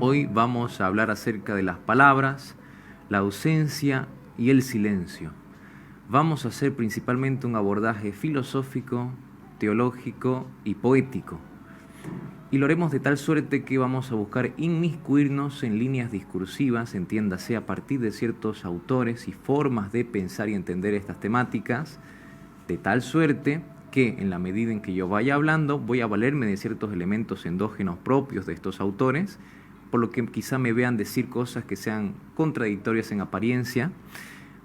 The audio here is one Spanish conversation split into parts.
Hoy vamos a hablar acerca de las palabras, la ausencia y el silencio. Vamos a hacer principalmente un abordaje filosófico, teológico y poético. Y lo haremos de tal suerte que vamos a buscar inmiscuirnos en líneas discursivas, entiéndase a partir de ciertos autores y formas de pensar y entender estas temáticas, de tal suerte que en la medida en que yo vaya hablando voy a valerme de ciertos elementos endógenos propios de estos autores, por lo que quizá me vean decir cosas que sean contradictorias en apariencia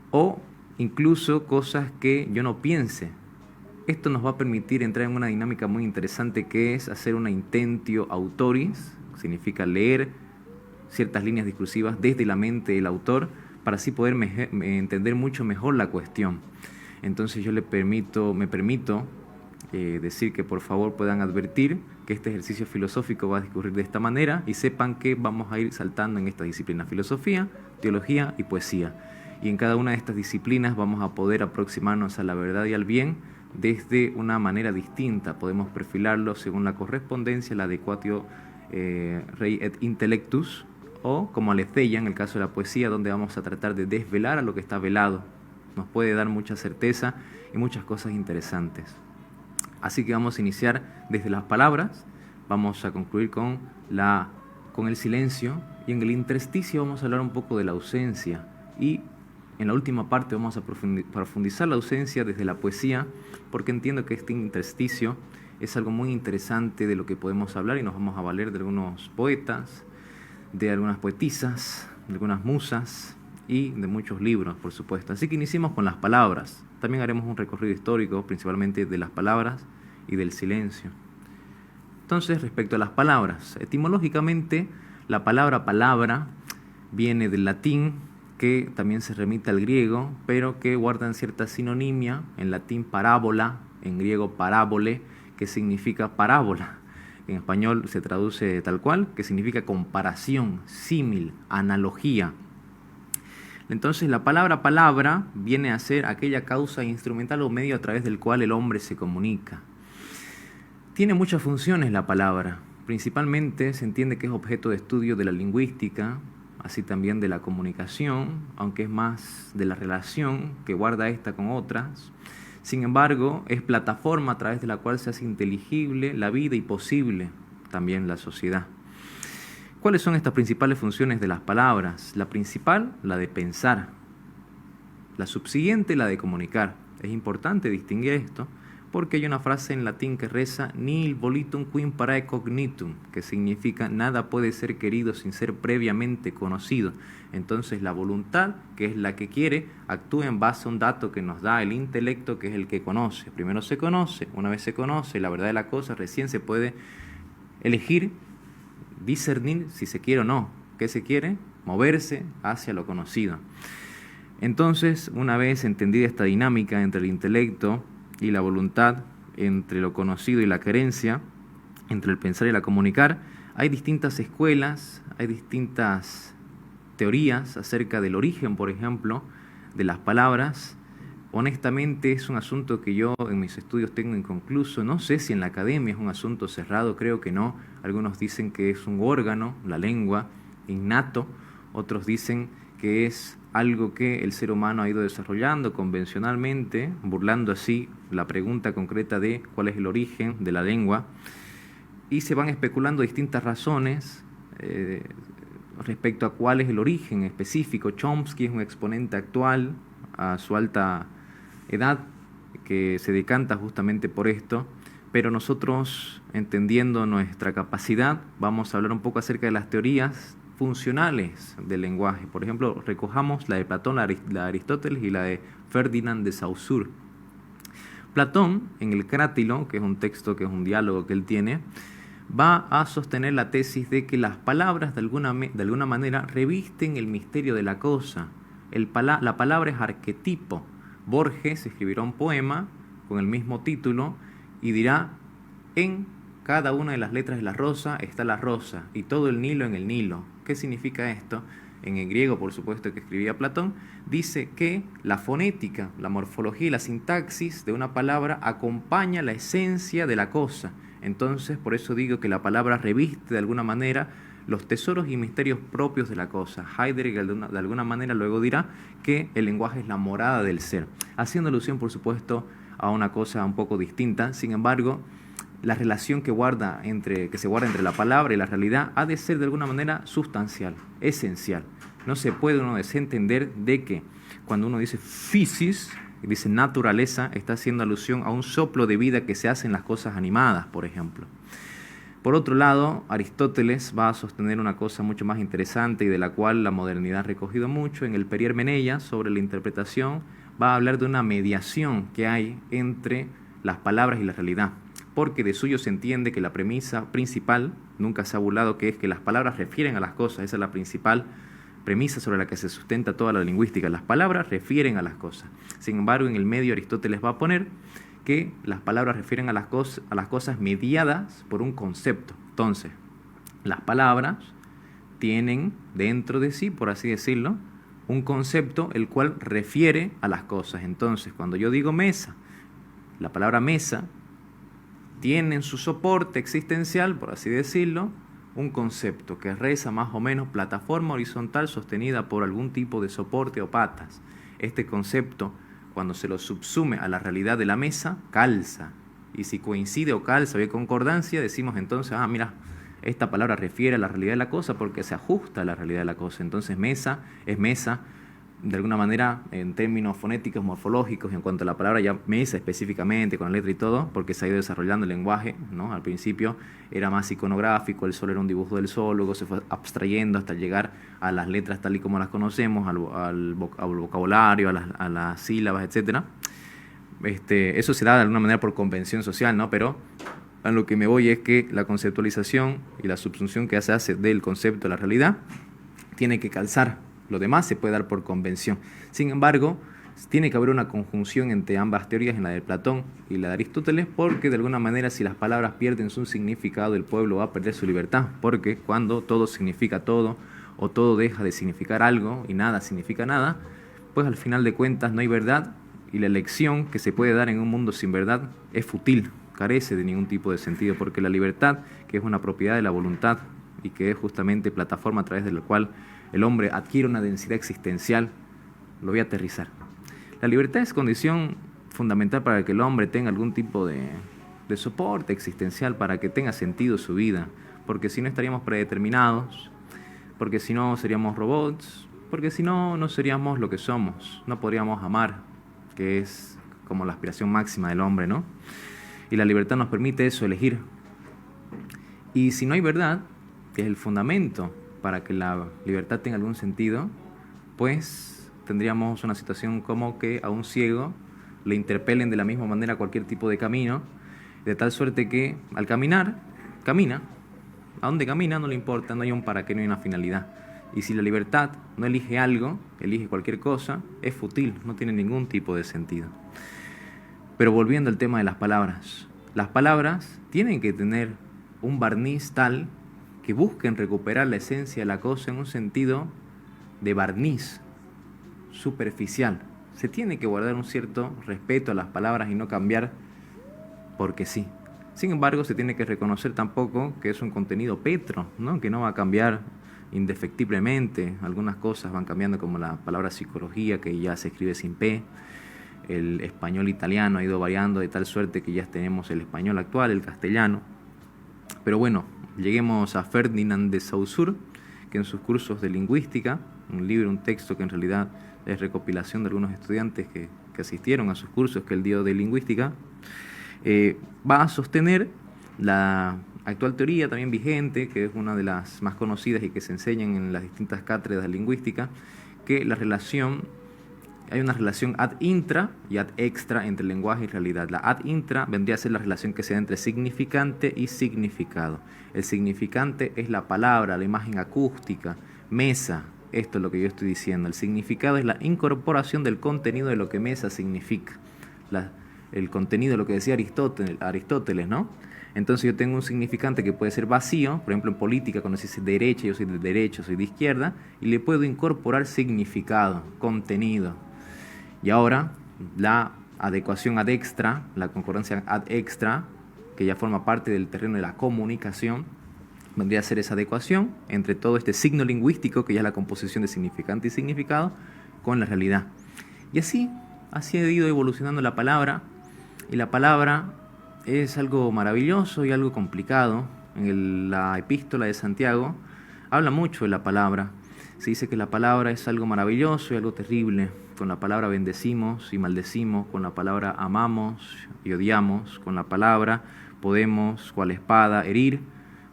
o incluso cosas que yo no piense. Esto nos va a permitir entrar en una dinámica muy interesante que es hacer una intentio autoris, significa leer ciertas líneas discursivas desde la mente del autor para así poder entender mucho mejor la cuestión. Entonces yo me permito decir que por favor puedan advertir que este ejercicio filosófico va a discurrir de esta manera y sepan que vamos a ir saltando en esta disciplina: filosofía, teología y poesía. Y en cada una de estas disciplinas vamos a poder aproximarnos a la verdad y al bien desde una manera distinta. Podemos perfilarlo según la correspondencia, la adequatio rei et intellectus, o como aletheia en el caso de la poesía, donde vamos a tratar de desvelar a lo que está velado. Nos puede dar mucha certeza y muchas cosas interesantes. Así que vamos a iniciar desde las palabras, vamos a concluir con el silencio, y en el intersticio vamos a hablar un poco de la ausencia, y en la última parte vamos a profundizar la ausencia desde la poesía, porque entiendo que este intersticio es algo muy interesante de lo que podemos hablar, y nos vamos a valer de algunos poetas, de algunas poetisas, de algunas musas y de muchos libros, por supuesto. Así que iniciemos con las palabras. También haremos un recorrido histórico, principalmente de las palabras y del silencio. Entonces, respecto a las palabras, etimológicamente, la palabra palabra viene del latín, que también se remite al griego, pero que guardan cierta sinonimia. En latín parábola, en griego parábole, que significa parábola. En español se traduce tal cual, que significa comparación, símil, analogía. Entonces la palabra palabra viene a ser aquella causa instrumental o medio a través del cual el hombre se comunica. Tiene muchas funciones la palabra. Principalmente se entiende que es objeto de estudio de la lingüística, así también de la comunicación, aunque es más de la relación que guarda esta con otras. Sin embargo, es plataforma a través de la cual se hace inteligible la vida y posible también la sociedad. ¿Cuáles son estas principales funciones de las palabras? La principal, la de pensar. La subsiguiente, la de comunicar. Es importante distinguir esto porque hay una frase en latín que reza nihil volitum quim parae cognitum, que significa nada puede ser querido sin ser previamente conocido. Entonces la voluntad, que es la que quiere, actúa en base a un dato que nos da el intelecto, que es el que conoce. Primero se conoce, una vez se conoce la verdad de la cosa, recién se puede elegir, discernir si se quiere o no. ¿Qué se quiere? Moverse hacia lo conocido. Entonces, una vez entendida esta dinámica entre el intelecto y la voluntad, entre lo conocido y la querencia, entre el pensar y la comunicar, hay distintas escuelas, hay distintas teorías acerca del origen, por ejemplo, de las palabras. Honestamente es un asunto que yo en mis estudios tengo inconcluso. No sé si en la academia es un asunto cerrado, creo que no. Algunos dicen que es un órgano, la lengua, innato. Otros dicen que es algo que el ser humano ha ido desarrollando convencionalmente, burlando así la pregunta concreta de cuál es el origen de la lengua. Y se van especulando distintas razones respecto a cuál es el origen específico. Chomsky es un exponente actual a su alta edad que se decanta justamente por esto, pero nosotros, entendiendo nuestra capacidad, vamos a hablar un poco acerca de las teorías funcionales del lenguaje. Por ejemplo, recojamos la de Platón, la de Aristóteles y la de Ferdinand de Saussure. Platón, en el Crátilo, que es un texto, que es un diálogo que él tiene, va a sostener la tesis de que las palabras de alguna manera revisten el misterio de la cosa. La palabra es arquetipo. Borges escribirá un poema con el mismo título y dirá: en cada una de las letras de la rosa está la rosa y todo el Nilo en el Nilo. ¿Qué significa esto? En el griego, por supuesto, que escribía Platón, dice que la fonética, la morfología y la sintaxis de una palabra acompaña la esencia de la cosa. Entonces, por eso digo que la palabra reviste de alguna manera los tesoros y misterios propios de la cosa. Heidegger de alguna manera luego dirá que el lenguaje es la morada del ser, haciendo alusión, por supuesto, a una cosa un poco distinta. Sin embargo, la relación que se guarda entre la palabra y la realidad ha de ser de alguna manera sustancial, esencial. No se puede uno desentender de que cuando uno dice physis, dice naturaleza, está haciendo alusión a un soplo de vida que se hace en las cosas animadas, por ejemplo. Por otro lado, Aristóteles va a sostener una cosa mucho más interesante y de la cual la modernidad ha recogido mucho. En el Perihermeneia, sobre la interpretación, va a hablar de una mediación que hay entre las palabras y la realidad, porque de suyo se entiende que la premisa principal, nunca se ha burlado, que es que las palabras refieren a las cosas. Esa es la principal premisa sobre la que se sustenta toda la lingüística. Las palabras refieren a las cosas. Sin embargo, en el medio Aristóteles va a poner que las palabras refieren a las cosas mediadas por un concepto. Entonces, las palabras tienen dentro de sí, por así decirlo, un concepto el cual refiere a las cosas. Entonces, cuando yo digo mesa, la palabra mesa tiene en su soporte existencial, por así decirlo, un concepto que reza más o menos plataforma horizontal sostenida por algún tipo de soporte o patas. Este concepto, cuando se lo subsume a la realidad de la mesa, calza. Y si coincide o calza o hay concordancia, decimos entonces, mira, esta palabra refiere a la realidad de la cosa porque se ajusta a la realidad de la cosa. Entonces mesa es mesa, de alguna manera, en términos fonéticos, morfológicos, en cuanto a la palabra ya mesa específicamente, con la letra y todo, porque se ha ido desarrollando el lenguaje, ¿no? Al principio era más iconográfico, el sol era un dibujo del sol, luego se fue abstrayendo hasta llegar a las letras tal y como las conocemos, al vocabulario, a las sílabas, etc. Eso se da de alguna manera por convención social, ¿no? Pero a lo que me voy es que la conceptualización y la subsunción que se hace del concepto a la realidad tiene que calzar. Lo demás se puede dar por convención. Sin embargo, tiene que haber una conjunción entre ambas teorías, en la de Platón y la de Aristóteles, porque de alguna manera si las palabras pierden su significado, el pueblo va a perder su libertad, porque cuando todo significa todo, o todo deja de significar algo y nada significa nada, pues al final de cuentas no hay verdad, y la elección que se puede dar en un mundo sin verdad es fútil, carece de ningún tipo de sentido, porque la libertad, que es una propiedad de la voluntad y que es justamente plataforma a través de la cual el hombre adquiere una densidad existencial, lo voy a aterrizar. La libertad es condición fundamental para que el hombre tenga algún tipo de soporte existencial, para que tenga sentido su vida, porque si no estaríamos predeterminados, porque si no seríamos robots, porque si no, no seríamos lo que somos, no podríamos amar, que es como la aspiración máxima del hombre, ¿no? Y la libertad nos permite eso, elegir. Y si no hay verdad, que es el fundamento para que la libertad tenga algún sentido, pues tendríamos una situación como que a un ciego le interpelen de la misma manera cualquier tipo de camino, de tal suerte que al caminar, camina. A dónde camina no le importa, no hay un para qué, no hay una finalidad. Y si la libertad no elige algo, elige cualquier cosa, es fútil, no tiene ningún tipo de sentido. Pero volviendo al tema de las palabras tienen que tener un barniz tal que busquen recuperar la esencia de la cosa en un sentido de barniz superficial. Se tiene que guardar un cierto respeto a las palabras y no cambiar porque sí. Sin embargo, se tiene que reconocer tampoco que es un contenido petro, ¿no? Que no va a cambiar indefectiblemente. Algunas cosas van cambiando, como la palabra psicología, que ya se escribe sin P. El español italiano ha ido variando de tal suerte que ya tenemos el español actual, el castellano. Pero bueno, lleguemos a Ferdinand de Saussure, que en sus cursos de lingüística, un libro, un texto que en realidad es recopilación de algunos estudiantes que asistieron a sus cursos que él dio de lingüística, va a sostener la actual teoría también vigente, que es una de las más conocidas y que se enseñan en las distintas cátedras de lingüística, que hay una relación ad intra y ad extra entre lenguaje y realidad. La ad intra vendría a ser la relación que se da entre significante y significado. El significante es la palabra, la imagen acústica, mesa. Esto es lo que yo estoy diciendo. El significado es la incorporación del contenido de lo que mesa significa. El contenido de lo que decía Aristóteles, ¿no? Entonces yo tengo un significante que puede ser vacío, por ejemplo en política cuando se dice derecha, yo soy de derecha, soy de izquierda, y le puedo incorporar significado, contenido. Y ahora la adecuación ad extra, la concordancia ad extra, que ya forma parte del terreno de la comunicación, vendría a ser esa adecuación entre todo este signo lingüístico, que ya es la composición de significante y significado, con la realidad. Y así ha ido evolucionando la palabra, y la palabra es algo maravilloso y algo complicado. En la epístola de Santiago habla mucho de la palabra. Se dice que la palabra es algo maravilloso y algo terrible. Con la palabra bendecimos y maldecimos, con la palabra amamos y odiamos, con la palabra podemos, cual espada, herir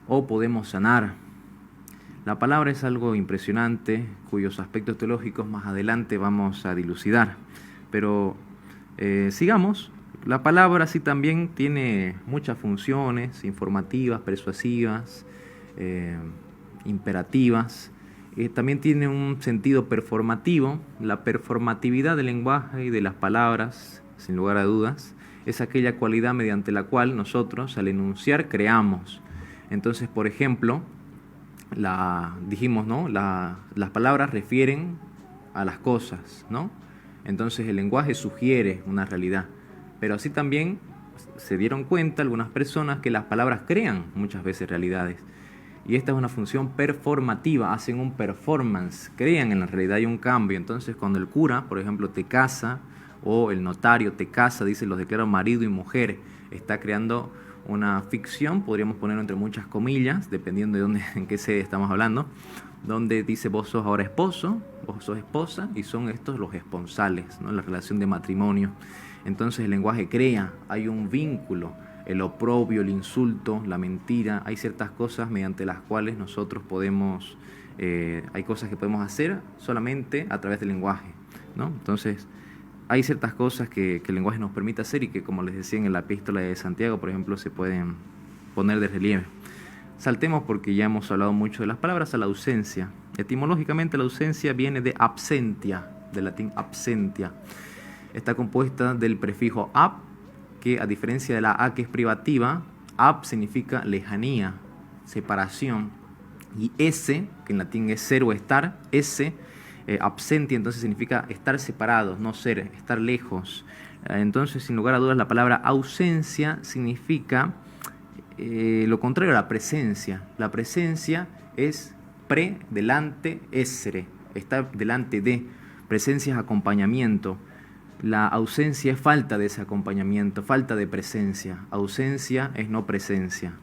o podemos sanar. La palabra es algo impresionante, cuyos aspectos teológicos más adelante vamos a dilucidar. Pero sigamos. La palabra sí también tiene muchas funciones informativas, persuasivas, imperativas. También tiene un sentido performativo. La performatividad del lenguaje y de las palabras, sin lugar a dudas, es aquella cualidad mediante la cual nosotros, al enunciar, creamos. Entonces, por ejemplo, dijimos, ¿no? Las palabras refieren a las cosas, ¿no? Entonces el lenguaje sugiere una realidad. Pero así también se dieron cuenta algunas personas que las palabras crean muchas veces realidades. Y esta es una función performativa, hacen un performance, crean en la realidad, hay un cambio. Entonces cuando el cura, por ejemplo, te casa, o el notario te casa, dice, los declaro marido y mujer, está creando una ficción, podríamos ponerlo entre muchas comillas, dependiendo de dónde, en qué sede estamos hablando, donde dice vos sos ahora esposo, vos sos esposa, y son estos los esponsales, ¿no? La relación de matrimonio. Entonces el lenguaje crea, hay un vínculo, el oprobio, el insulto, la mentira, hay ciertas cosas mediante las cuales nosotros podemos, hay cosas que podemos hacer solamente a través del lenguaje, ¿no? Entonces hay ciertas cosas que el lenguaje nos permite hacer y que, como les decía en la epístola de Santiago, por ejemplo, se pueden poner de relieve. Saltemos porque ya hemos hablado mucho de las palabras a la ausencia. Etimológicamente la ausencia viene de absentia, del latín absentia. Está compuesta del prefijo ab, que a diferencia de la a que es privativa, ab significa lejanía, separación, y ese, que en latín es ser o estar, ese, absentia, entonces significa estar separados, no ser, estar lejos. Entonces, sin lugar a dudas, la palabra ausencia significa lo contrario a la presencia. La presencia es pre, delante, essere, estar delante de. Presencia es acompañamiento. La ausencia es falta de ese acompañamiento, falta de presencia. Ausencia es no presencia.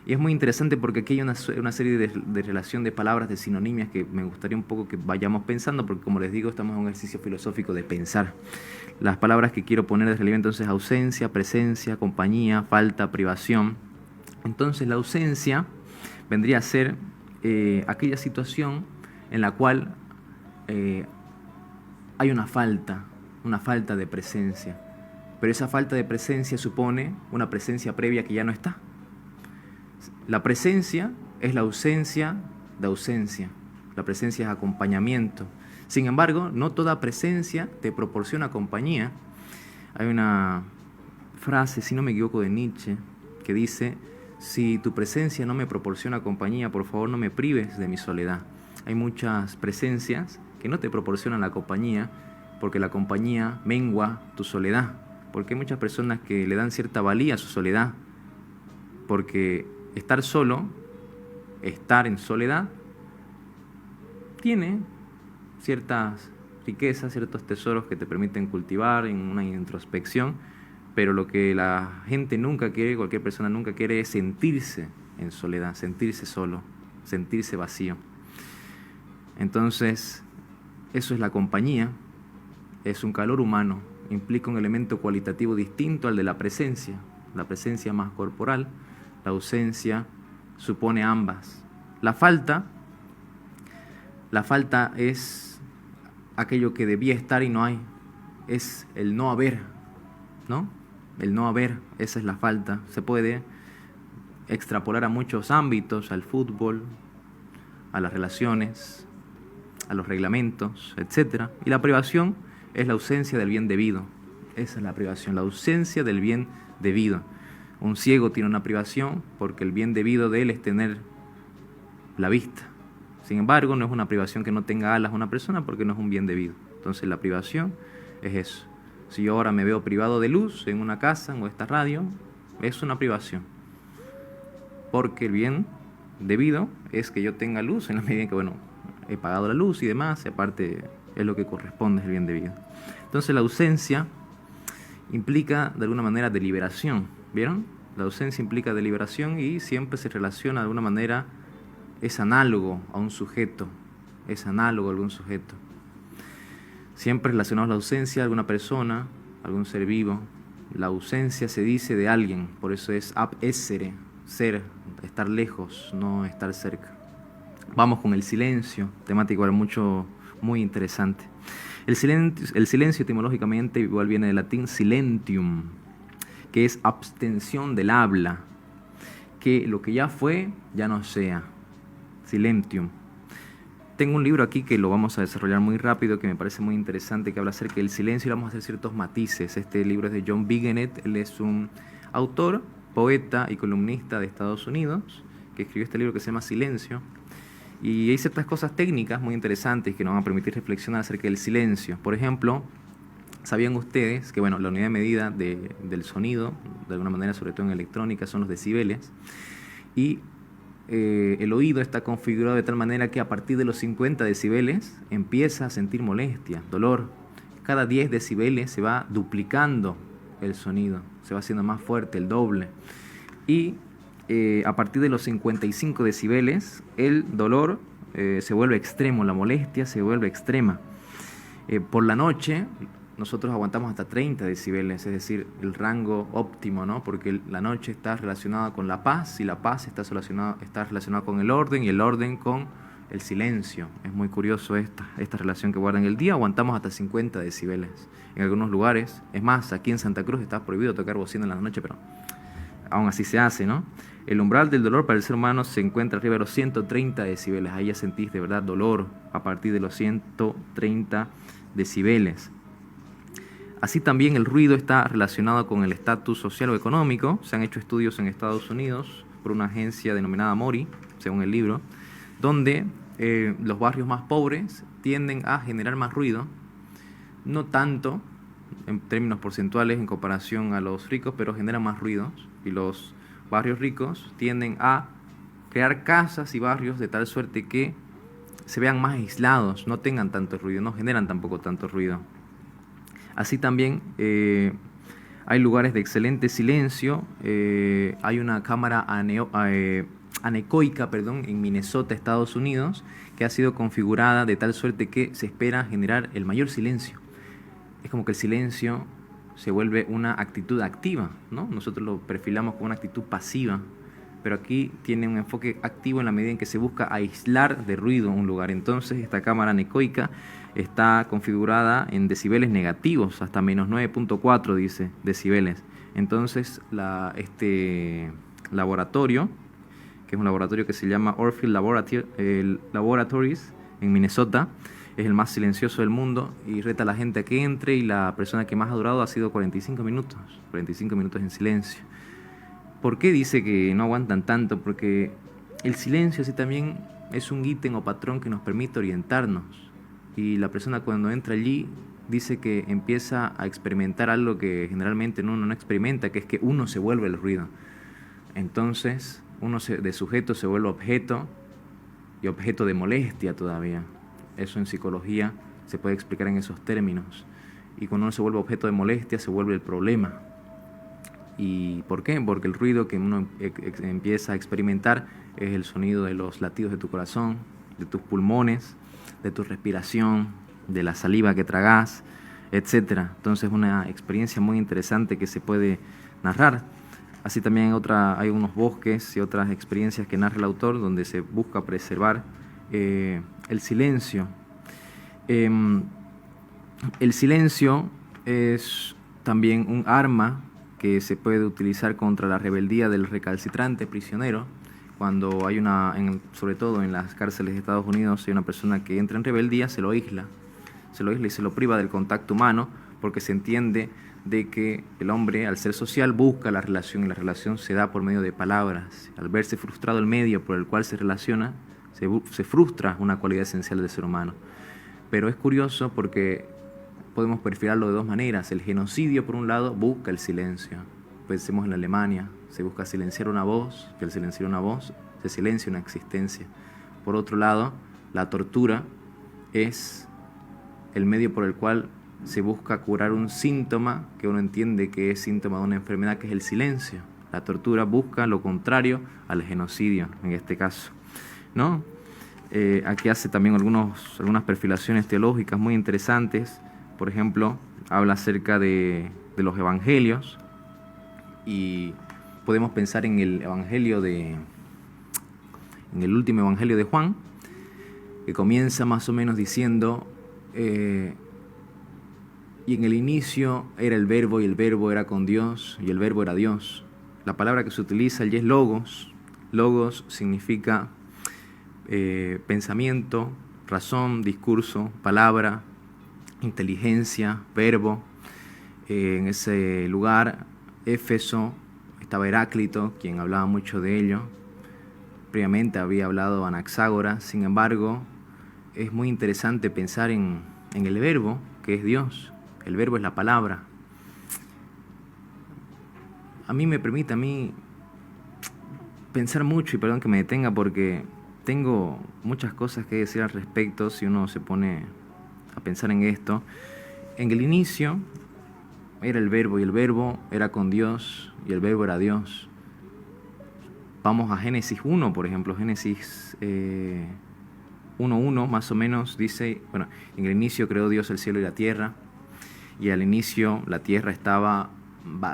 Y es muy interesante porque aquí hay una serie de relación de palabras, de sinonimias que me gustaría un poco que vayamos pensando, porque como les digo, estamos en un ejercicio filosófico de pensar. Las palabras que quiero poner de relieve entonces: ausencia, presencia, compañía, falta, privación. Entonces la ausencia vendría a ser aquella situación en la cual hay una falta de presencia, pero esa falta de presencia supone una presencia previa que ya no está. La presencia es la ausencia de ausencia, la presencia es acompañamiento. Sin embargo, no toda presencia te proporciona compañía. Hay una frase, si no me equivoco, de Nietzsche, que dice: si tu presencia no me proporciona compañía, por favor no me prives de mi soledad. Hay muchas presencias que no te proporcionan la compañía, porque la compañía mengua tu soledad, porque hay muchas personas que le dan cierta valía a su soledad, porque estar solo, estar en soledad, tiene ciertas riquezas, ciertos tesoros que te permiten cultivar en una introspección, pero lo que la gente nunca quiere, cualquier persona nunca quiere, es sentirse en soledad, sentirse solo, sentirse vacío. Entonces, eso es la compañía, es un calor humano, implica un elemento cualitativo distinto al de la presencia más corporal. La ausencia supone ambas. La falta es aquello que debía estar y no hay, es el no haber, ¿no? El no haber, esa es la falta. Se puede extrapolar a muchos ámbitos, al fútbol, a las relaciones, a los reglamentos, etc. Y la privación es la ausencia del bien debido. Esa es la privación, la ausencia del bien debido. Un ciego tiene una privación porque el bien debido de él es tener la vista. Sin embargo, no es una privación que no tenga alas una persona, porque no es un bien debido. Entonces la privación es eso. Si yo ahora me veo privado de luz en una casa o esta radio, es una privación, porque el bien debido es que yo tenga luz en la medida en que, bueno, he pagado la luz y demás, y aparte es lo que corresponde, es el bien debido. Entonces la ausencia implica de alguna manera deliberación, ¿vieron? La ausencia implica deliberación y siempre se relaciona de alguna manera, es análogo a un sujeto, es análogo a algún sujeto. Siempre relacionamos la ausencia de alguna persona, algún ser vivo. La ausencia se dice de alguien, por eso es ab essere, ser, estar lejos, no estar cerca. Vamos con el silencio, temático ahora muy interesante. El silencio etimológicamente igual viene del latín silentium, que es abstención del habla, que lo que ya fue, ya no sea. Silentium. Tengo un libro aquí que lo vamos a desarrollar muy rápido, que me parece muy interesante, que habla acerca del silencio y vamos a hacer ciertos matices. Este libro es de John Vigenet, él es un autor, poeta y columnista de Estados Unidos, que escribió este libro que se llama Silencio. Y hay ciertas cosas técnicas muy interesantes que nos van a permitir reflexionar acerca del silencio. Por ejemplo, ¿sabían ustedes que, bueno, la unidad de medida del sonido, de alguna manera, sobre todo en electrónica, son los decibeles? Y el oído está configurado de tal manera que a partir de los 50 decibeles empieza a sentir molestia, dolor. Cada 10 decibeles se va duplicando el sonido, se va haciendo más fuerte, el doble. Y a partir de los 55 decibeles, el dolor se vuelve extremo, la molestia se vuelve extrema. Por la noche, nosotros aguantamos hasta 30 decibeles, es decir, el rango óptimo, ¿no? Porque la noche está relacionada con la paz y la paz está relacionada con el orden y el orden con el silencio. Es muy curioso esta relación que guarda. En el día aguantamos hasta 50 decibeles. En algunos lugares, es más, aquí en Santa Cruz está prohibido tocar bocina en la noche, pero aún así se hace, ¿no? El umbral del dolor para el ser humano se encuentra arriba de los 130 decibeles. Ahí ya sentís de verdad dolor a partir de los 130 decibeles. Así también el ruido está relacionado con el estatus social o económico. Se han hecho estudios en Estados Unidos por una agencia denominada Mori, según el libro, donde los barrios más pobres tienden a generar más ruido, no tanto en términos porcentuales en comparación a los ricos, pero generan más ruidos, y los barrios ricos tienden a crear casas y barrios de tal suerte que se vean más aislados, no tengan tanto ruido, no generan tampoco tanto ruido. Así también hay lugares de excelente silencio. Hay una cámara anecoica, en Minnesota, Estados Unidos, que ha sido configurada de tal suerte que se espera generar el mayor silencio. Es como que el silencio se vuelve una actitud activa, ¿no? Nosotros lo perfilamos como una actitud pasiva, pero aquí tiene un enfoque activo en la medida en que se busca aislar de ruido un lugar. Entonces esta cámara anecoica está configurada en decibeles negativos, hasta menos 9.4 dice decibeles. Entonces este laboratorio, que es un laboratorio que se llama Orfield Laboratories en Minnesota, es el más silencioso del mundo y reta a la gente a que entre, y la persona que más ha durado ha sido 45 minutos en silencio. ¿Por qué dice que no aguantan tanto? Porque el silencio sí también es un ítem o patrón que nos permite orientarnos. Y la persona cuando entra allí dice que empieza a experimentar algo que generalmente uno no experimenta, que es que uno se vuelve el ruido. Entonces, de sujeto se vuelve objeto, y objeto de molestia todavía. Eso en psicología se puede explicar en esos términos. Y cuando uno se vuelve objeto de molestia, se vuelve el problema. ¿Y por qué? Porque el ruido que uno empieza a experimentar es el sonido de los latidos de tu corazón, de tus pulmones, de tu respiración, de la saliva que tragas, etc. Entonces es una experiencia muy interesante que se puede narrar. Así también hay unos bosques y otras experiencias que narra el autor donde se busca preservar el silencio. El silencio es también un arma que se puede utilizar contra la rebeldía del recalcitrante prisionero. Cuando hay sobre todo en las cárceles de Estados Unidos, hay una persona que entra en rebeldía, se lo aísla y se lo priva del contacto humano, porque se entiende de que el hombre, al ser social, busca la relación, y la relación se da por medio de palabras. Al verse frustrado el medio por el cual se relaciona, se frustra una cualidad esencial del ser humano. Pero es curioso porque podemos perfilarlo de dos maneras. El genocidio, por un lado, busca el silencio. Pensemos en la Alemania, se busca silenciar una voz, que al silenciar una voz se silencia una existencia. Por otro lado, la tortura es el medio por el cual se busca curar un síntoma que uno entiende que es síntoma de una enfermedad, que es el silencio. La tortura busca lo contrario al genocidio, en este caso, ¿no? Aquí hace también algunas perfilaciones teológicas muy interesantes. Por ejemplo, habla acerca de los evangelios, y podemos pensar en el último evangelio de Juan, que comienza más o menos diciendo: y en el inicio era el verbo, y el verbo era con Dios, y el verbo era Dios. La palabra que se utiliza allí es logos. Logos significa pensamiento, razón, discurso, palabra, inteligencia, verbo. En ese lugar, Éfeso, estaba Heráclito, quien hablaba mucho de ello. Previamente había hablado Anaxágoras. Sin embargo, es muy interesante pensar en el verbo, que es Dios. El verbo es la palabra. A mí me permite pensar mucho, y perdón que me detenga porque tengo muchas cosas que decir al respecto si uno se pone a pensar en esto. En el inicio era el verbo, y el verbo era con Dios, y el verbo era Dios. Vamos a Génesis 1, por ejemplo. Génesis 1:1 más o menos dice: bueno, en el inicio creó Dios el cielo y la tierra, y al inicio la tierra estaba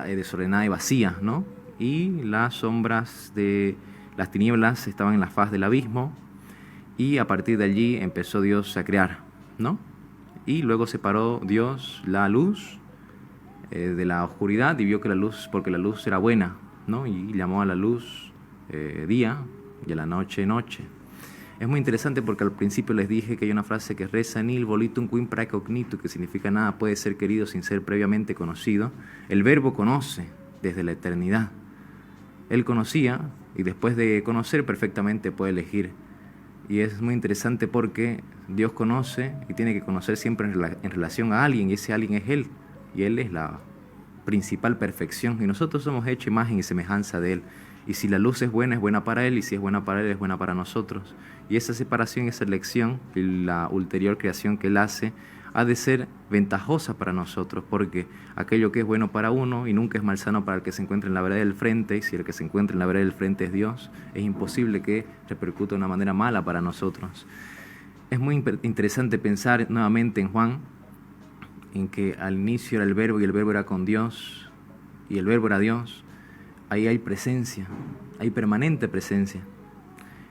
desordenada y vacía, ¿no? Y las sombras de las tinieblas estaban en la faz del abismo, y a partir de allí empezó Dios a crear, ¿no? Y luego separó Dios la luz de la oscuridad, y vio que la luz, porque la luz era buena, ¿no? Y llamó a la luz día, y a la noche noche. Es muy interesante porque al principio les dije que hay una frase que reza: nil volitum quim praecognito, que significa nada puede ser querido sin ser previamente conocido. El verbo conoce desde la eternidad. Él conocía, y después de conocer perfectamente puede elegir. Y es muy interesante porque Dios conoce y tiene que conocer siempre en relación a alguien, y ese alguien es Él, y Él es la principal perfección, y nosotros somos hecho imagen y semejanza de Él. Y si la luz es buena para Él, y si es buena para Él, es buena para nosotros. Y esa separación, esa elección, y la ulterior creación que Él hace, ha de ser ventajosa para nosotros, porque aquello que es bueno para uno y nunca es malsano para el que se encuentra en la vereda del frente, y si el que se encuentra en la vereda del frente es Dios, es imposible que repercuta de una manera mala para nosotros. Es muy interesante pensar nuevamente en Juan, en que al inicio era el verbo, y el verbo era con Dios, y el verbo era Dios. Ahí hay presencia, hay permanente presencia.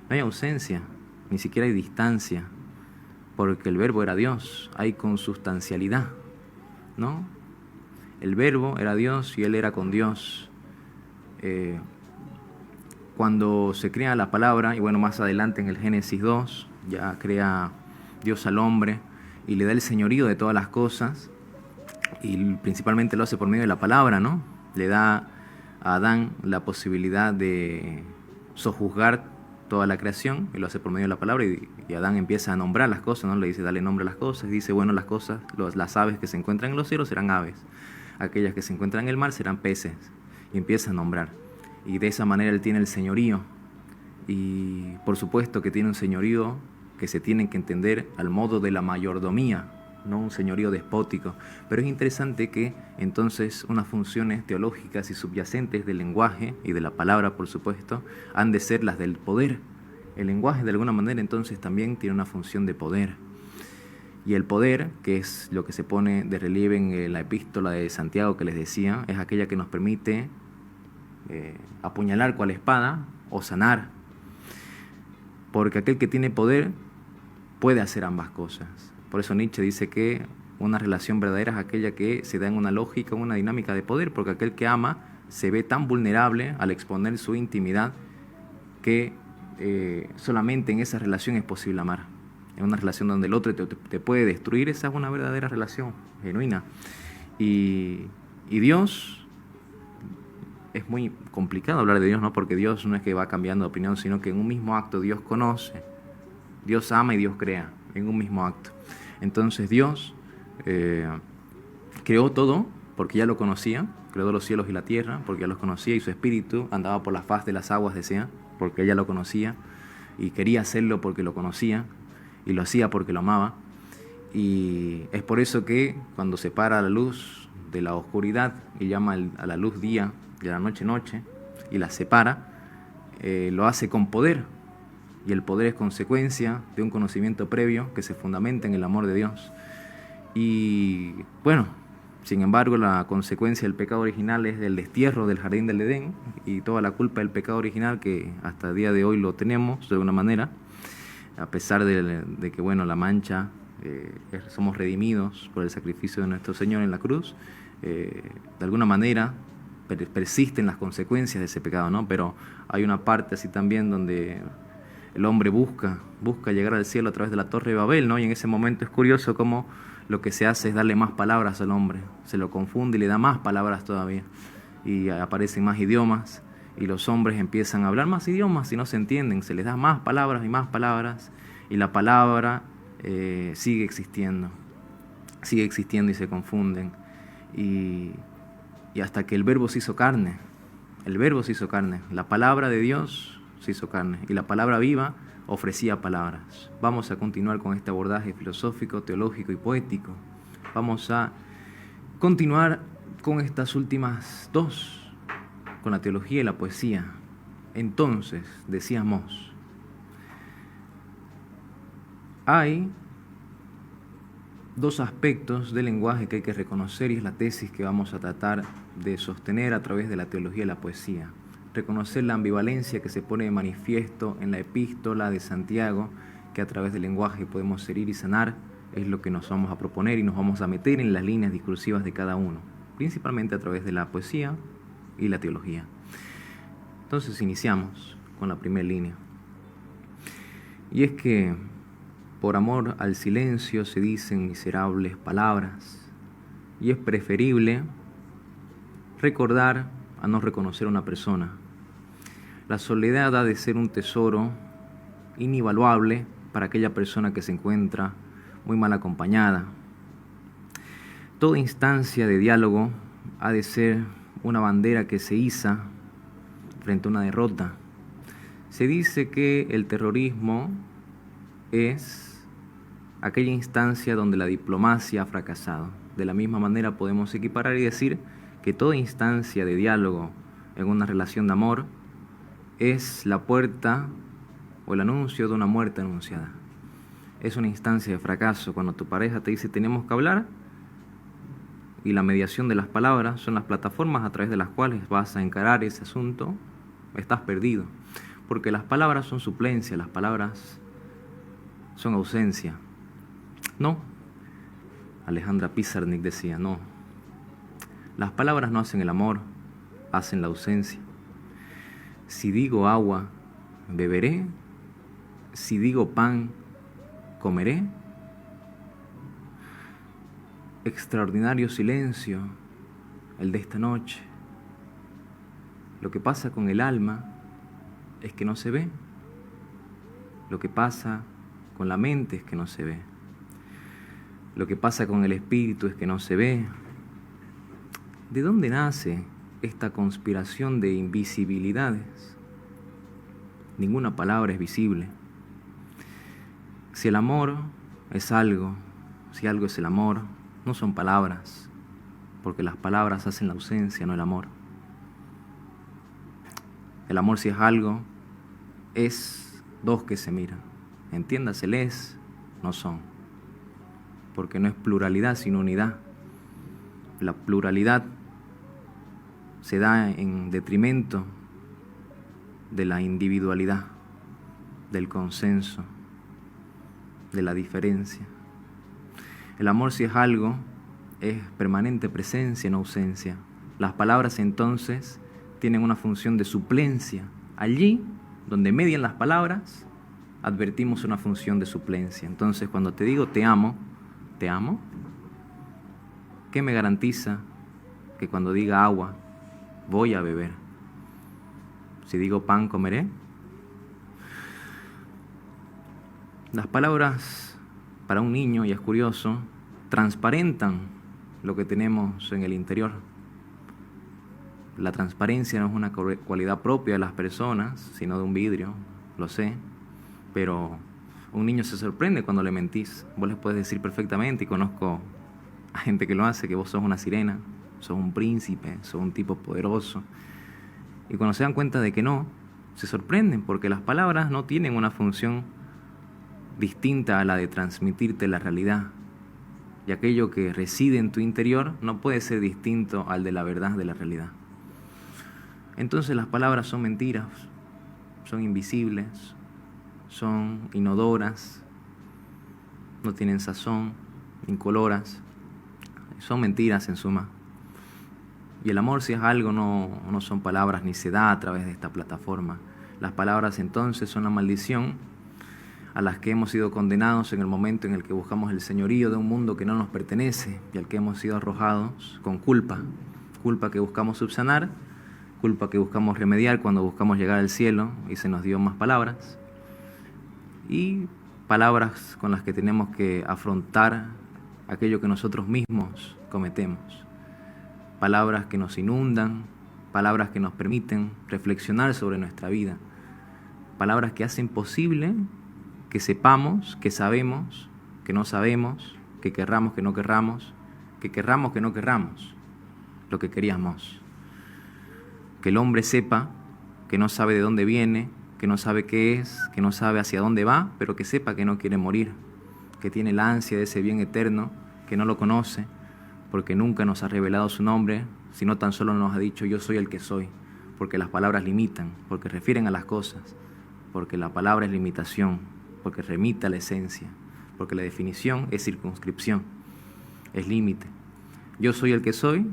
No hay ausencia, ni siquiera hay distancia, porque el verbo era Dios. Hay consustancialidad, ¿no? El verbo era Dios, y Él era con Dios. Cuando se crea la palabra, y bueno, más adelante en el Génesis 2, ya crea Dios al hombre y le da el señorío de todas las cosas, y principalmente lo hace por medio de la palabra, ¿no? Le da a Adán la posibilidad de sojuzgar toda la creación, y lo hace por medio de la palabra, y Adán empieza a nombrar las cosas, ¿no? Le dice: dale nombre a las cosas, y dice: bueno, las cosas, las aves que se encuentran en los cielos serán aves, aquellas que se encuentran en el mar serán peces, y empieza a nombrar, y de esa manera Él tiene el señorío. Y por supuesto que tiene un señorío que se tiene que entender al modo de la mayordomía, no un señorío despótico. Pero es interesante que entonces unas funciones teológicas y subyacentes del lenguaje y de la palabra, por supuesto, han de ser las del poder. El lenguaje, de alguna manera, entonces también tiene una función de poder. Y el poder, que es lo que se pone de relieve en la epístola de Santiago que les decía, es aquella que nos permite apuñalar cual espada o sanar. Porque aquel que tiene poder puede hacer ambas cosas. Por eso Nietzsche dice que una relación verdadera es aquella que se da en una lógica, una dinámica de poder, porque aquel que ama se ve tan vulnerable al exponer su intimidad que solamente en esa relación es posible amar. En una relación donde el otro te puede destruir, esa es una verdadera relación genuina. Y Dios, es muy complicado hablar de Dios, ¿no? Porque Dios no es que va cambiando de opinión, sino que en un mismo acto Dios conoce, Dios ama y Dios crea, en un mismo acto. Entonces Dios creó todo porque ya lo conocía, creó los cielos y la tierra porque ya los conocía, y su espíritu andaba por la faz de las aguas, decía, porque ella lo conocía y quería hacerlo porque lo conocía y lo hacía porque lo amaba. Y es por eso que cuando separa la luz de la oscuridad y llama a la luz día y a la noche noche y la separa, lo hace con poder. Y el poder es consecuencia de un conocimiento previo que se fundamenta en el amor de Dios. Y bueno, sin embargo, la consecuencia del pecado original es el destierro del jardín del Edén y toda la culpa del pecado original que hasta el día de hoy lo tenemos de alguna manera, a pesar de que bueno, la mancha, somos redimidos por el sacrificio de nuestro Señor en la cruz, de alguna manera persisten las consecuencias de ese pecado, ¿no? Pero hay una parte así también donde el hombre busca llegar al cielo a través de la Torre de Babel, ¿no? Y en ese momento es curioso cómo lo que se hace es darle más palabras al hombre, se lo confunde y le da más palabras todavía, y aparecen más idiomas, y los hombres empiezan a hablar más idiomas y no se entienden, se les da más palabras, y la palabra sigue existiendo y se confunden, y hasta que el verbo se hizo carne, la palabra de Dios se hizo carne, y la palabra viva ofrecía palabras. Vamos a continuar con este abordaje filosófico, teológico y poético. Vamos a continuar con estas últimas dos, con la teología y la poesía. Entonces, decíamos, hay dos aspectos del lenguaje que hay que reconocer y es la tesis que vamos a tratar de sostener a través de la teología y la poesía. Reconocer la ambivalencia que se pone de manifiesto en la epístola de Santiago, que a través del lenguaje podemos herir y sanar, es lo que nos vamos a proponer y nos vamos a meter en las líneas discursivas de cada uno, principalmente a través de la poesía y la teología. Entonces iniciamos con la primera línea. Y es que por amor al silencio se dicen miserables palabras, y es preferible recordar a no reconocer a una persona. La soledad ha de ser un tesoro invaluable para aquella persona que se encuentra muy mal acompañada. Toda instancia de diálogo ha de ser una bandera que se iza frente a una derrota. Se dice que el terrorismo es aquella instancia donde la diplomacia ha fracasado. De la misma manera podemos equiparar y decir que toda instancia de diálogo en una relación de amor es la puerta o el anuncio de una muerte anunciada. Es una instancia de fracaso cuando tu pareja te dice tenemos que hablar y la mediación de las palabras son las plataformas a través de las cuales vas a encarar ese asunto. Estás perdido, porque las palabras son suplencia, las palabras son ausencia. No, Alejandra Pizarnik decía, no, las palabras no hacen el amor, hacen la ausencia. Si digo agua, beberé. Si digo pan, comeré. Extraordinario silencio, el de esta noche. Lo que pasa con el alma es que no se ve. Lo que pasa con la mente es que no se ve. Lo que pasa con el espíritu es que no se ve. ¿De dónde nace esta conspiración de invisibilidades? Ninguna palabra es visible. Si el amor es algo, si algo es el amor, no son palabras, porque las palabras hacen la ausencia, no el amor. El amor, si es algo, es dos que se miran. Entiéndase, el es, no son, porque no es pluralidad sino unidad. La pluralidad se da en detrimento de la individualidad, del consenso, de la diferencia. El amor, si es algo, es permanente presencia, no ausencia. Las palabras entonces tienen una función de suplencia. Allí, donde median las palabras, advertimos una función de suplencia. Entonces, cuando te digo te amo, ¿qué me garantiza que cuando diga agua, voy a beber? Si digo pan, comeré. Las palabras para un niño, y es curioso, transparentan lo que tenemos en el interior. la transparencia no es una cualidad propia de las personas, sino de un vidrio, lo sé, pero un niño se sorprende cuando le mentís. Vos les puedes decir perfectamente, y conozco a gente que lo hace, que vos sos una sirena, sos un príncipe, sos un tipo poderoso. Y cuando se dan cuenta de que no, se sorprenden porque las palabras no tienen una función distinta a la de transmitirte la realidad. Y aquello que reside en tu interior no puede ser distinto al de la verdad de la realidad. Entonces las palabras son mentiras, son invisibles, son inodoras, no tienen sazón, incoloras, son mentiras en suma. Y el amor, si es algo, no son palabras ni se da a través de esta plataforma. Las palabras entonces son la maldición a las que hemos sido condenados en el momento en el que buscamos el señorío de un mundo que no nos pertenece y al que hemos sido arrojados con culpa. Culpa que buscamos subsanar, culpa que buscamos remediar cuando buscamos llegar al cielo y se nos dio más palabras. Y palabras con las que tenemos que afrontar aquello que nosotros mismos cometemos. Palabras que nos inundan, palabras que nos permiten reflexionar sobre nuestra vida. Palabras que hacen posible que sepamos, que sabemos, que no sabemos, que querramos, que no querramos, que querramos, que no querramos, lo que queríamos. Que el hombre sepa que no sabe de dónde viene, que no sabe qué es, que no sabe hacia dónde va, pero que sepa que no quiere morir, que tiene la ansia de ese bien eterno, que no lo conoce, porque nunca nos ha revelado su nombre, sino tan solo nos ha dicho yo soy el que soy, porque las palabras limitan, porque refieren a las cosas, porque la palabra es limitación, porque remite a la esencia, porque la definición es circunscripción, es límite. Yo soy el que soy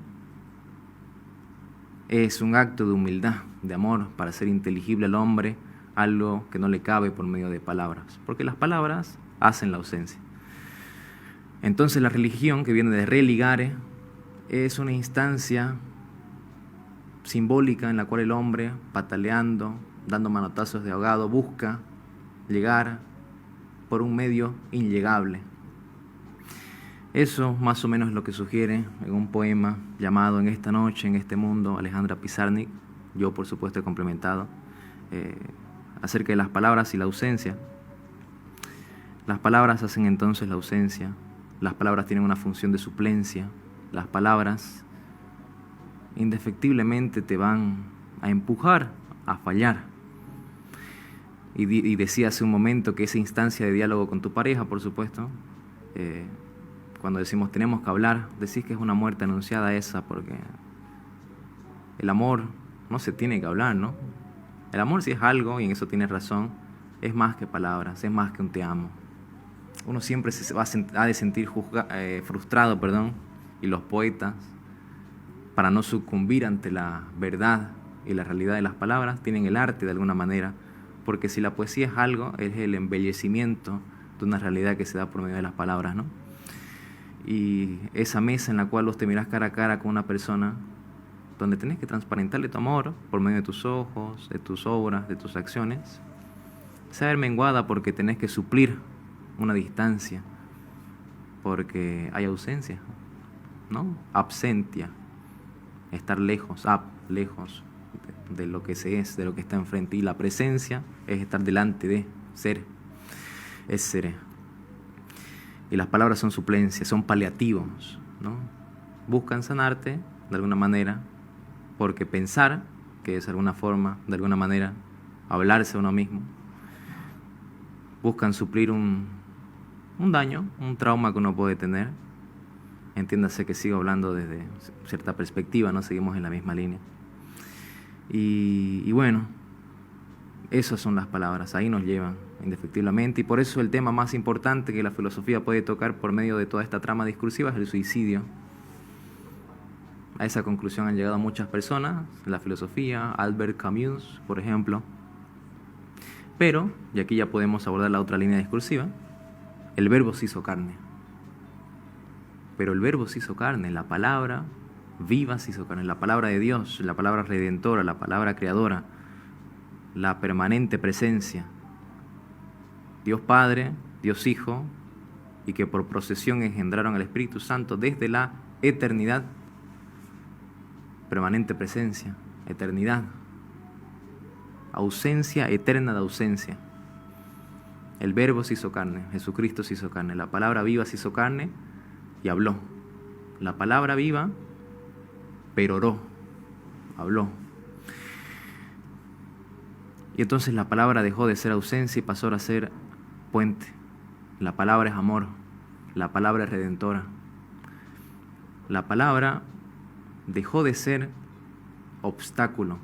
es un acto de humildad, de amor, para hacer inteligible al hombre algo que no le cabe por medio de palabras, porque las palabras hacen la ausencia. Entonces la religión, que viene de religare, es una instancia simbólica en la cual el hombre, pataleando, dando manotazos de ahogado, busca llegar por un medio inllegable. Eso más o menos es lo que sugiere en un poema llamado En esta noche, en este mundo, Alejandra Pizarnik, yo por supuesto he complementado, acerca de las palabras y la ausencia. Las palabras hacen entonces la ausencia, las palabras tienen una función de suplencia, las palabras indefectiblemente te van a empujar a fallar. Y decía hace un momento que esa instancia de diálogo con tu pareja, por supuesto, cuando decimos tenemos que hablar, decís que es una muerte anunciada esa, porque el amor no se tiene que hablar, ¿no? El amor, si es algo, y en eso tienes razón, es más que palabras, es más que un te amo. Uno siempre ha de sentir frustrado, y los poetas, para no sucumbir ante la verdad y la realidad de las palabras, tienen el arte de alguna manera, porque si la poesía es algo, es el embellecimiento de una realidad que se da por medio de las palabras, ¿no? Y esa mesa en la cual vos te mirás cara a cara con una persona, donde tenés que transparentarle tu amor por medio de tus ojos, de tus obras, de tus acciones, se va a ver menguada porque tenés que suplir una distancia, porque hay ausencia, ¿no? Absentia, estar lejos, lejos de lo que se es, de lo que está enfrente. Y la presencia es estar delante de, ser, es ser. Y las palabras son suplencias, son paliativos, ¿no? Buscan sanarte de alguna manera, porque pensar, que es de alguna forma, de alguna manera, hablarse a uno mismo, buscan suplir un daño, un trauma que uno puede tener. Entiéndase que sigo hablando desde cierta perspectiva, no seguimos en la misma línea. Y bueno, esas son las palabras, ahí nos llevan indefectiblemente, y por eso el tema más importante que la filosofía puede tocar por medio de toda esta trama discursiva es el suicidio. A esa conclusión han llegado muchas personas, la filosofía, Albert Camus, por ejemplo. Pero, y aquí ya podemos abordar la otra línea discursiva, el verbo se hizo carne. Pero el verbo se hizo carne, la palabra viva se hizo carne, la palabra de Dios, la palabra redentora, la palabra creadora, la permanente presencia. Dios Padre, Dios Hijo, y que por procesión engendraron al Espíritu Santo desde la eternidad, permanente presencia, eternidad, ausencia eterna de ausencia. El Verbo se hizo carne, Jesucristo se hizo carne, la palabra viva se hizo carne y habló. La palabra viva peroró, habló. Y entonces la palabra dejó de ser ausencia y pasó a ser puente. La palabra es amor, la palabra es redentora. La palabra dejó de ser obstáculo,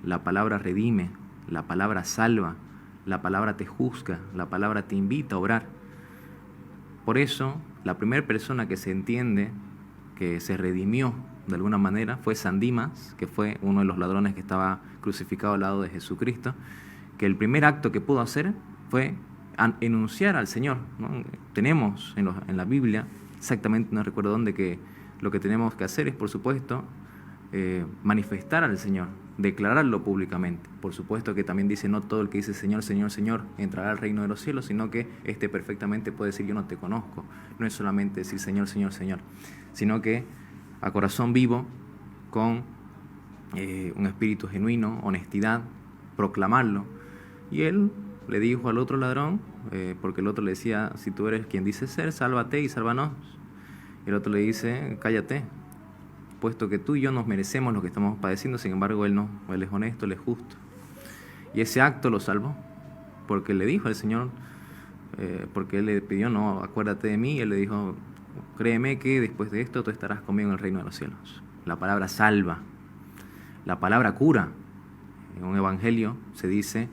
la palabra redime, la palabra salva, la palabra te juzga, la palabra te invita a orar. Por eso, la primera persona que se entiende que se redimió de alguna manera fue San Dimas, que fue uno de los ladrones que estaba crucificado al lado de Jesucristo, que el primer acto que pudo hacer fue enunciar al Señor, ¿no? Tenemos en la Biblia, exactamente no recuerdo dónde, que lo que tenemos que hacer es, por supuesto, manifestar al Señor, declararlo públicamente. Por supuesto que también dice, no todo el que dice Señor, Señor, Señor entrará al reino de los cielos, sino que perfectamente puede decir yo no te conozco. No es solamente decir Señor, Señor, Señor, sino que a corazón vivo, con un espíritu genuino, honestidad, proclamarlo. Y él le dijo al otro ladrón, porque el otro le decía, si tú eres quien dices ser, sálvate y sálvanos. Y el otro le dice, cállate, puesto que tú y yo nos merecemos lo que estamos padeciendo, sin embargo él no, él es honesto, él es justo. Y ese acto lo salvó, porque le dijo al Señor, porque él le pidió, no, acuérdate de mí, y él le dijo, créeme que después de esto tú estarás conmigo en el reino de los cielos. La palabra salva, la palabra cura. En un evangelio se dice,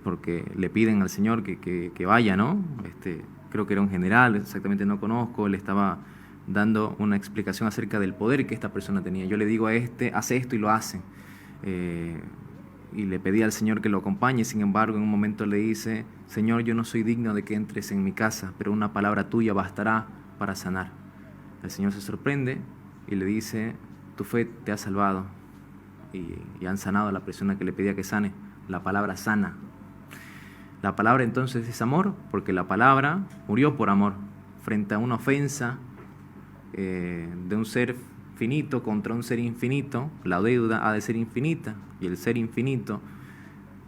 porque le piden al Señor que vaya, ¿no? Creo que era un general, exactamente no conozco, él estaba dando una explicación acerca del poder que esta persona tenía. Yo le digo a hace esto y lo hace. Y le pedí al Señor que lo acompañe, sin embargo, en un momento le dice, Señor, yo no soy digno de que entres en mi casa, pero una palabra tuya bastará para sanar. El Señor se sorprende y le dice, tu fe te ha salvado. Y han sanado a la persona que le pedía que sane. La palabra sana. La palabra entonces es amor, porque la palabra murió por amor, frente a una ofensa de un ser finito contra un ser infinito. La deuda ha de ser infinita, y el ser infinito,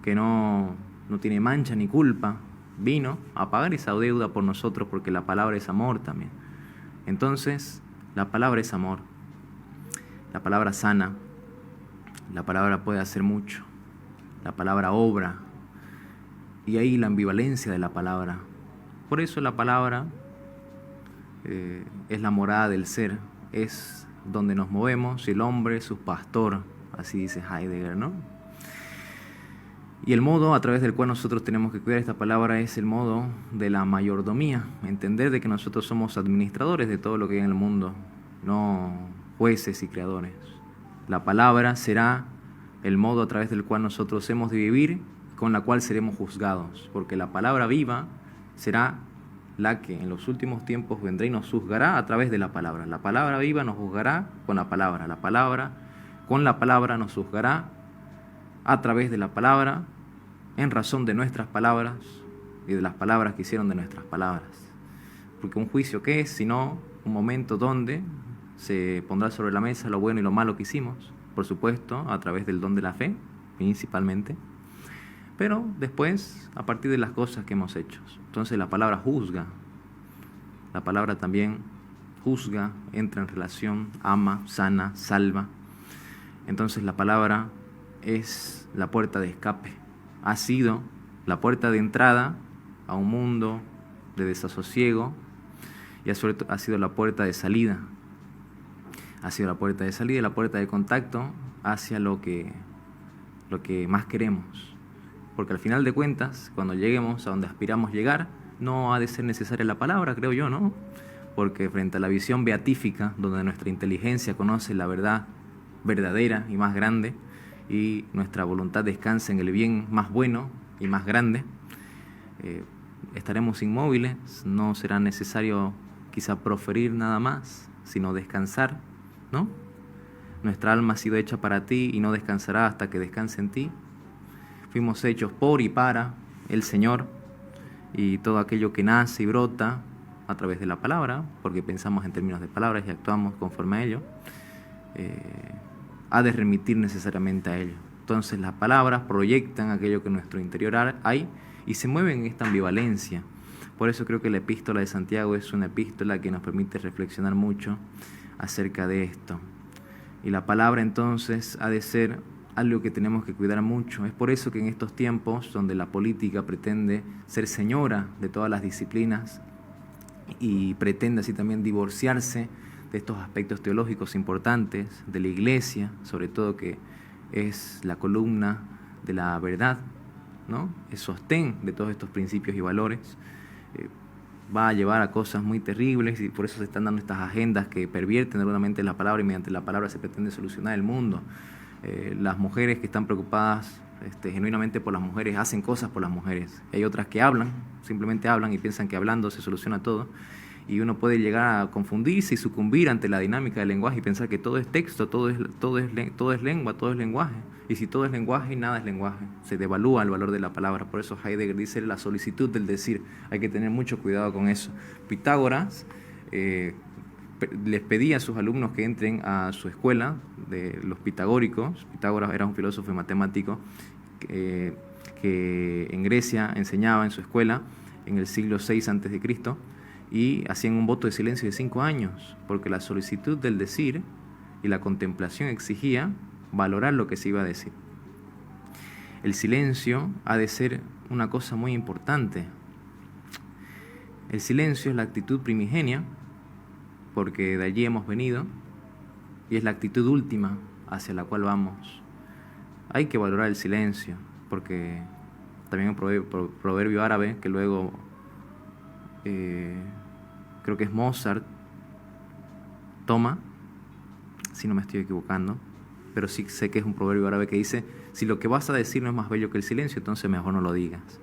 que no tiene mancha ni culpa, vino a pagar esa deuda por nosotros, porque la palabra es amor también. Entonces, la palabra es amor, la palabra sana, la palabra puede hacer mucho, la palabra obra, y ahí la ambivalencia de la palabra. Por eso la palabra es la morada del ser, es donde nos movemos, y el hombre es su pastor, así dice Heidegger, ¿no? Y el modo a través del cual nosotros tenemos que cuidar esta palabra es el modo de la mayordomía, entender de que nosotros somos administradores de todo lo que hay en el mundo, no jueces y creadores. La palabra será el modo a través del cual nosotros hemos de vivir, con la cual seremos juzgados, porque la palabra viva será la que en los últimos tiempos vendrá y nos juzgará a través de la palabra. La palabra viva nos juzgará con la palabra con la palabra nos juzgará a través de la palabra, en razón de nuestras palabras y de las palabras que hicieron de nuestras palabras. Porque un juicio, ¿qué es? Sino un momento donde se pondrá sobre la mesa lo bueno y lo malo que hicimos, por supuesto, a través del don de la fe, principalmente, pero después, a partir de las cosas que hemos hecho. Entonces la palabra juzga, la palabra también juzga, entra en relación, ama, sana, salva. Entonces la palabra es la puerta de escape, ha sido la puerta de entrada a un mundo de desasosiego, y ha sido la puerta de salida. Ha sido la puerta de salida y la puerta de contacto hacia lo que más queremos. Porque al final de cuentas, cuando lleguemos a donde aspiramos llegar, no ha de ser necesaria la palabra, creo yo, ¿no? Porque frente a la visión beatífica, donde nuestra inteligencia conoce la verdad verdadera y más grande, y nuestra voluntad descansa en el bien más bueno y más grande, estaremos inmóviles, no será necesario quizá proferir nada más, sino descansar, ¿no? Nuestra alma ha sido hecha para ti y no descansará hasta que descanse en ti. Fuimos hechos por y para el Señor, y todo aquello que nace y brota a través de la palabra, porque pensamos en términos de palabras y actuamos conforme a ello, ha de remitir necesariamente a ello. Entonces las palabras proyectan aquello que en nuestro interior hay y se mueven en esta ambivalencia. Por eso creo que la epístola de Santiago es una epístola que nos permite reflexionar mucho acerca de esto. Y la palabra entonces ha de ser algo que tenemos que cuidar mucho. Es por eso que en estos tiempos donde la política pretende ser señora de todas las disciplinas y pretende así también divorciarse de estos aspectos teológicos importantes de la Iglesia, sobre todo que es la columna de la verdad, ¿no? Es sostén de todos estos principios y valores, va a llevar a cosas muy terribles y por eso se están dando estas agendas que pervierten erróneamente la palabra y mediante la palabra se pretende solucionar el mundo. Las mujeres que están preocupadas genuinamente por las mujeres hacen cosas por las mujeres. Hay otras que hablan, simplemente hablan y piensan que hablando se soluciona todo. Y uno puede llegar a confundirse y sucumbir ante la dinámica del lenguaje y pensar que todo es texto, todo es lengua, todo es lenguaje. Y si todo es lenguaje, nada es lenguaje. Se devalúa el valor de la palabra. Por eso Heidegger dice la solicitud del decir. Hay que tener mucho cuidado con eso. Pitágoras les pedía a sus alumnos que entren a su escuela de los pitagóricos. Pitágoras era un filósofo y matemático que en Grecia enseñaba en su escuela en el siglo VI a.C., y hacían un voto de silencio de 5 años, porque la solicitud del decir y la contemplación exigía valorar lo que se iba a decir. El silencio ha de ser una cosa muy importante. El silencio es la actitud primigenia, porque de allí hemos venido, y es la actitud última hacia la cual vamos. Hay que valorar el silencio, porque también un proverbio árabe que luego creo que es Mozart toma, si no me estoy equivocando, pero sí sé que es un proverbio árabe que dice: si lo que vas a decir no es más bello que el silencio, entonces mejor no lo digas.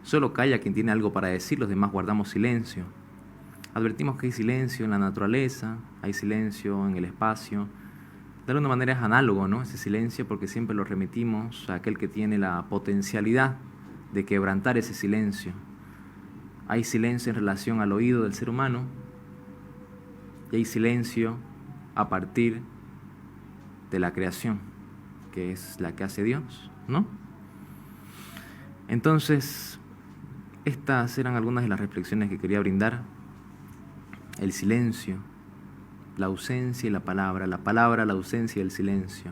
Solo calla quien tiene algo para decir, los demás guardamos silencio. Advertimos que hay silencio en la naturaleza, hay silencio en el espacio. De alguna manera es análogo, ¿no?, ese silencio, porque siempre lo remitimos a aquel que tiene la potencialidad de quebrantar ese silencio. Hay silencio en relación al oído del ser humano y hay silencio a partir de la creación, que es la que hace Dios, ¿no? Entonces, estas eran algunas de las reflexiones que quería brindar. El silencio, la ausencia y la palabra, la ausencia y el silencio.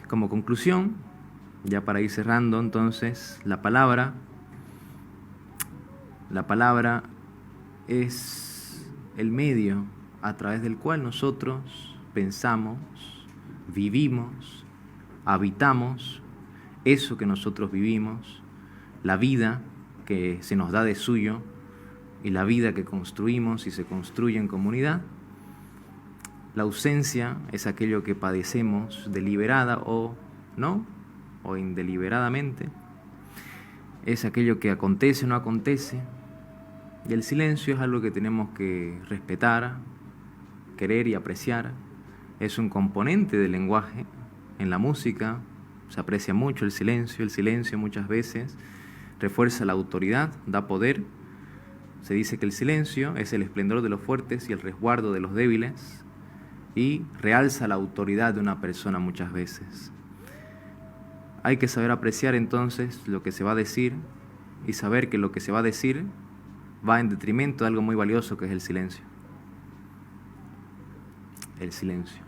Como conclusión, ya para ir cerrando, entonces, la palabra es el medio a través del cual nosotros pensamos, vivimos, habitamos eso que nosotros vivimos, la vida que se nos da de suyo y la vida que construimos y se construye en comunidad. La ausencia es aquello que padecemos deliberada o no, o indeliberadamente. Es aquello que acontece o no acontece. Y el silencio es algo que tenemos que respetar, querer y apreciar. Es un componente del lenguaje. En la música se aprecia mucho el silencio. El silencio muchas veces refuerza la autoridad, da poder. Se dice que el silencio es el esplendor de los fuertes y el resguardo de los débiles, y realza la autoridad de una persona muchas veces. Hay que saber apreciar entonces lo que se va a decir y saber que lo que se va a decir va en detrimento de algo muy valioso, que es el silencio. El silencio.